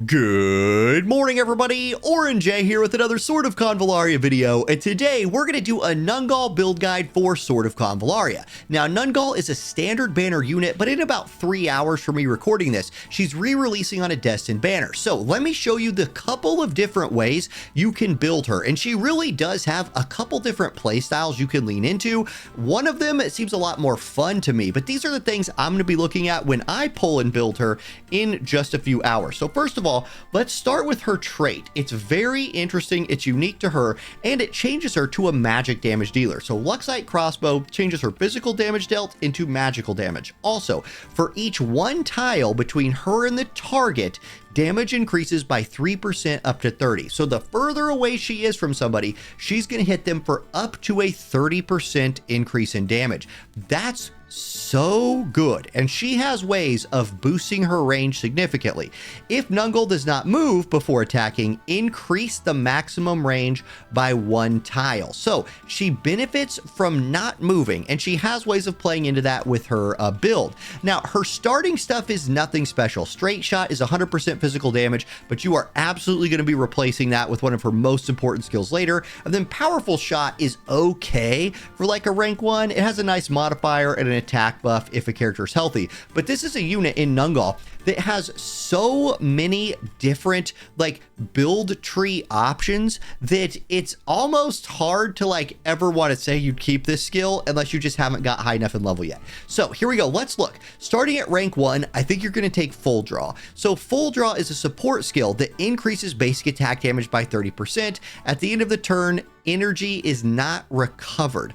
Good morning, everybody. Orange J here with another Sword of Convallaria video, and today we're going to do a NUNGAL build guide for Sword of Convallaria. Now, NUNGAL is a standard banner unit, but in about 3 hours from me recording this, she's re-releasing on a destined banner. So let me show you the couple of different ways you can build her, and she really does have a couple different playstyles you can lean into. One of them, it seems a lot more fun to me, but these are the things I'm going to be looking at when I pull and build her in just a few hours. So first of all, let's start with her trait. It's very interesting, it's unique to her, and it changes her to a magic damage dealer. So Luxite Crossbow changes her physical damage dealt into magical damage. Also, for each one tile between her and the target, damage increases by 3% up to 30. So the further away she is from somebody, she's going to hit them for up to a 30% increase in damage. That's so good, and she has ways of boosting her range significantly. If NUNGAL does not move before attacking, increase the maximum range by 1 tile. So she benefits from not moving, and she has ways of playing into that with her build. Now, her starting stuff is nothing special. Straight shot is 100% physical damage, but you are absolutely going to be replacing that with one of her most important skills later. And then powerful shot is okay for like a rank 1. It has a nice modifier and an attack buff if a character is healthy, but this is a unit in NUNGAL that has so many different like build tree options that it's almost hard to like ever want to say you'd keep this skill unless you just haven't got high enough in level yet. So here we go. Let's look. Starting at rank 1, I think you're going to take Full Draw. So Full Draw is a support skill that increases basic attack damage by 30%. At the end of the turn, energy is not recovered.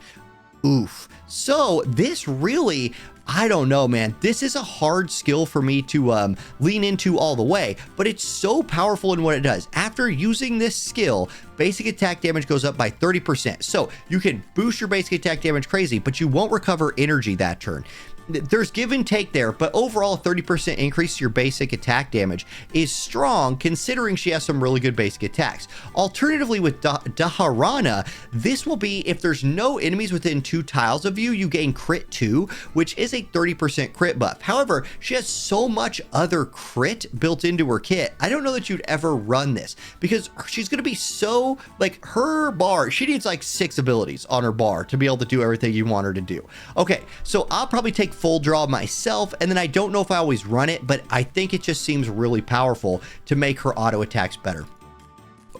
Oof. So this really, I don't know, man. This is a hard skill for me to lean into all the way, but it's so powerful in what it does. After using this skill, basic attack damage goes up by 30%. So you can boost your basic attack damage crazy, but you won't recover energy that turn. There's give and take there, but overall 30% increase to your basic attack damage is strong considering she has some really good basic attacks. Alternatively, with Dharana, this will be if there's no enemies within 2 tiles of you, you gain crit 2, which is a 30% crit buff. However, she has so much other crit built into her kit, I don't know that you'd ever run this because she's going to be so, like, her bar, she needs like 6 abilities on her bar to be able to do everything you want her to do. Okay, so I'll probably take Full Draw myself, and then I don't know if I always run it, but I think it just seems really powerful to make her auto attacks better.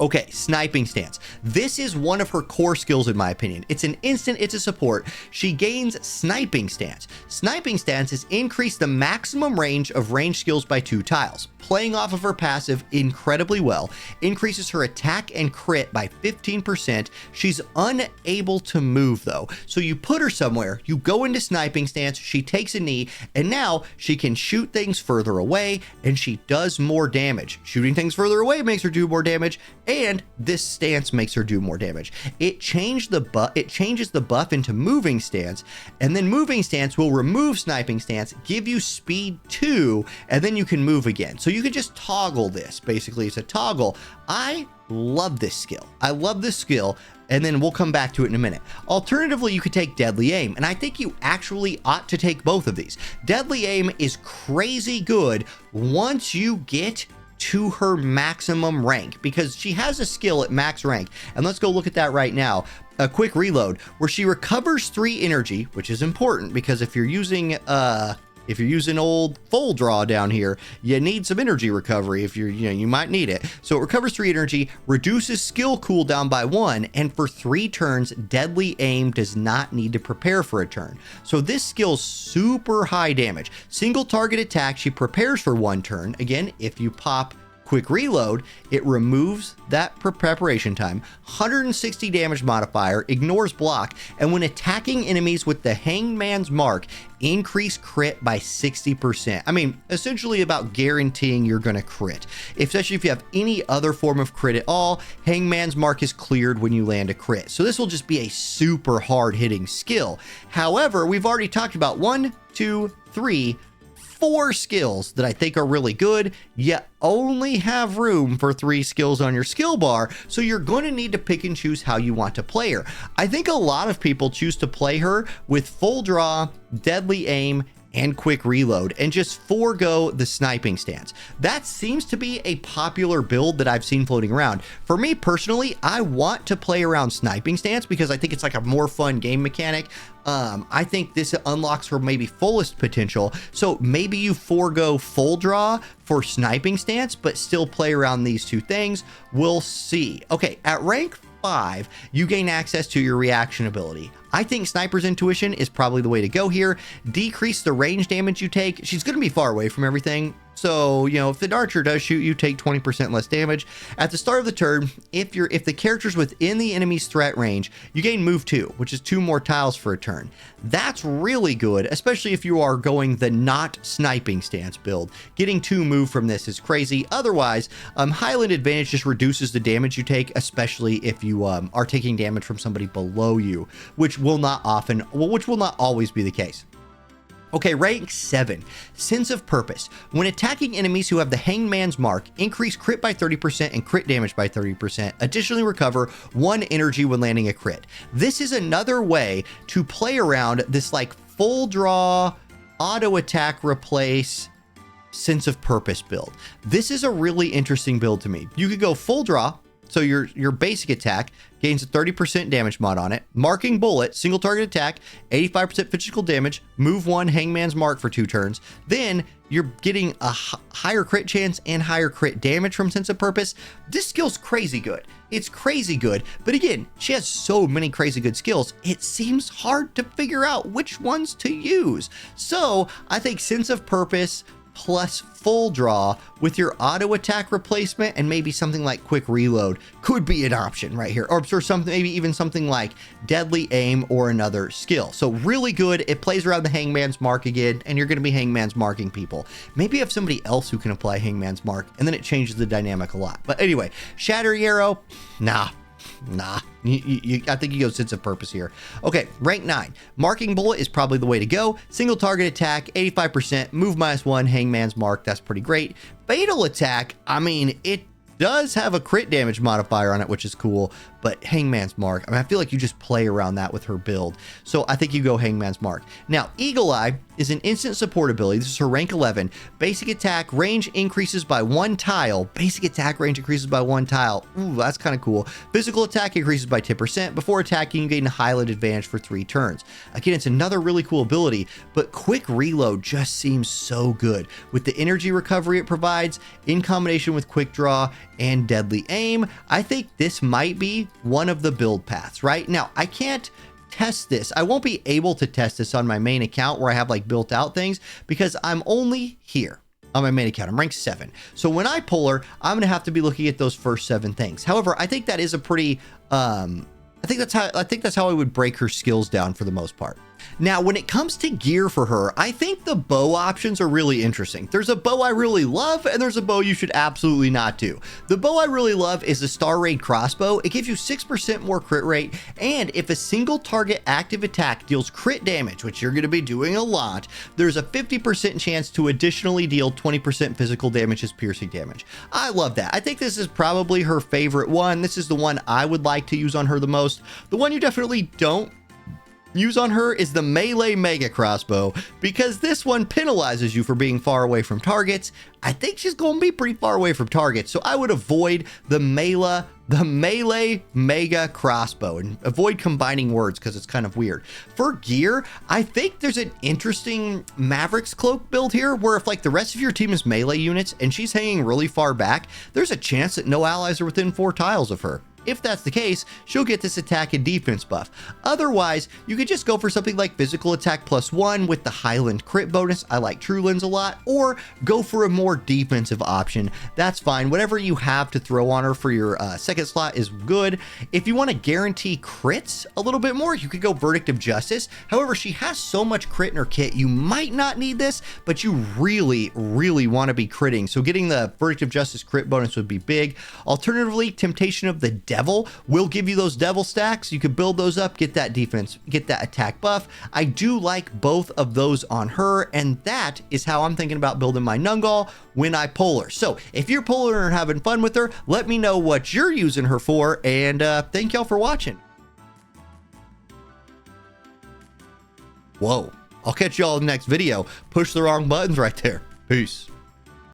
Okay, Sniping Stance. This is one of her core skills in my opinion. It's an instant, it's a support. She gains Sniping Stance. Sniping Stance has increased the maximum range of range skills by 2 tiles. Playing off of her passive incredibly well, increases her attack and crit by 15%. She's unable to move though. So you put her somewhere, you go into Sniping Stance, she takes a knee, and now she can shoot things further away, and she does more damage. Shooting things further away makes her do more damage, and this stance makes her do more damage. It changes the buff into Moving Stance, and then Moving Stance will remove Sniping Stance, give you speed 2, and then you can move again. So you can just toggle this. Basically, it's a toggle. I love this skill. I love this skill, and then we'll come back to it in a minute. Alternatively, you could take Deadly Aim, and I think you actually ought to take both of these. Deadly Aim is crazy good once you get to her maximum rank, because she has a skill at max rank, and let's go look at that right now. A quick reload where she recovers 3 energy, which is important because if you're using old Full Draw down here, you need some energy recovery. If you might need it. So it recovers 3 energy, reduces skill cooldown by 1, and for 3 turns, Deadly Aim does not need to prepare for a turn. So this skill's super high damage. Single target attack, she prepares for 1 turn. Again, if you pop Quick Reload, it removes that preparation time. 160 damage modifier, ignores block, and when attacking enemies with the Hangman's Mark, increase crit by 60%. I mean, essentially about guaranteeing you're going to crit. Especially if you have any other form of crit at all, Hangman's Mark is cleared when you land a crit. So this will just be a super hard hitting skill. However, we've already talked about 1, 2, 3, 4 skills that I think are really good. You only have room for 3 skills on your skill bar, so you're going to need to pick and choose how you want to play her. I think a lot of people choose to play her with Full Draw, Deadly Aim, and quick reload and just forego the sniping stance. That seems to be a popular build that I've seen floating around. For me personally, I want to play around sniping stance because I think it's like a more fun game mechanic. I think this unlocks her maybe fullest potential. So maybe you forego full draw for sniping stance, but still play around these two things. We'll see. Okay, at rank 5, you gain access to your reaction ability. I think Sniper's Intuition is probably the way to go here. Decrease the range damage you take. She's going to be far away from everything. So, you know, if the archer does shoot, you take 20% less damage. At the start of the turn, if the character's within the enemy's threat range, you gain move 2, which is 2 more tiles for a turn. That's really good, especially if you are going the not sniping stance build. Getting 2 move from this is crazy. Otherwise, Highland Advantage just reduces the damage you take, especially if you are taking damage from somebody below you, which will not always be the case. Okay, rank 7, Sense of Purpose. When attacking enemies who have the Hangman's Mark, increase crit by 30% and crit damage by 30%. Additionally, recover 1 energy when landing a crit. This is another way to play around this like full draw, auto attack replace, Sense of Purpose build. This is a really interesting build to me. You could go full draw. So your basic attack gains a 30% damage mod on it. Marking Bullet, single target attack, 85% physical damage, move 1, Hangman's Mark for 2 turns. Then you're getting a higher crit chance and higher crit damage from Sense of Purpose. This skill's crazy good. It's crazy good. But again, she has so many crazy good skills, it seems hard to figure out which ones to use. So I think Sense of Purpose plus full draw with your auto attack replacement and maybe something like quick reload could be an option right here, or something, maybe even something like deadly aim or another skill. So really good. It plays around the Hangman's Mark again, and you're going to be Hangman's marking people. Maybe you have somebody else who can apply Hangman's Mark, and then it changes the dynamic a lot. But anyway, Shattering Arrow, nah. I think you go Sense of Purpose here. Okay, rank 9. Marking Bullet is probably the way to go. Single target attack, 85%, move -1, Hangman's Mark. That's pretty great. Fatal attack, I mean, it does have a crit damage modifier on it, which is cool, but Hangman's Mark, I mean, I feel like you just play around that with her build. So I think you go Hangman's Mark. Now, Eagle Eye is an instant support ability. This is her rank 11. Basic attack range increases by 1 tile. Basic attack range increases by 1 tile. Ooh, that's kind of cool. Physical attack increases by 10%. Before attacking, you gain a Highland Advantage for 3 turns. Again, it's another really cool ability, but quick reload just seems so good. With the energy recovery it provides, in combination with quick draw and deadly aim, I think this might be one of the build paths. Right now, I can't test this. I won't be able to test this on my main account where I have like built out things because I'm only here on my main account. I'm ranked 7. So when I pull her, I'm going to have to be looking at those first 7 things. However, I think that is a pretty, I think that's how I would break her skills down for the most part. Now, when it comes to gear for her, I think the bow options are really interesting. There's a bow I really love, and there's a bow you should absolutely not do. The bow I really love is the Star Raid crossbow. It gives you 6% more crit rate, and if a single target active attack deals crit damage, which you're going to be doing a lot, there's a 50% chance to additionally deal 20% physical damage as piercing damage. I love that. I think this is probably her favorite one. This is the one I would like to use on her the most. The one you definitely don't use on her is the melee mega crossbow, because this one penalizes you for being far away from targets. I think she's going to be pretty far away from targets, so I would avoid the melee mega crossbow and avoid combining words because it's kind of weird. For gear, I think there's an interesting Maverick's Cloak build here where if like the rest of your team is melee units and she's hanging really far back, there's a chance that no allies are within 4 tiles of her. If that's the case, she'll get this attack and defense buff. Otherwise, you could just go for something like physical attack +1 with the Highland crit bonus. I like True Lens a lot, or go for a more defensive option. That's fine. Whatever you have to throw on her for your second slot is good. If you want to guarantee crits a little bit more, you could go Verdict of Justice. However, she has so much crit in her kit, you might not need this, but you really, really want to be critting. So getting the Verdict of Justice crit bonus would be big. Alternatively, Temptation of the Devil will give you those devil stacks. You could build those up, get that defense, get that attack buff. I do like both of those on her, and that is how I'm thinking about building my Nungal when I pull her. So if you're pulling her and having fun with her, let me know what you're using her for, and thank y'all for watching. Whoa. I'll catch y'all in the next video. Push the wrong buttons right there. Peace.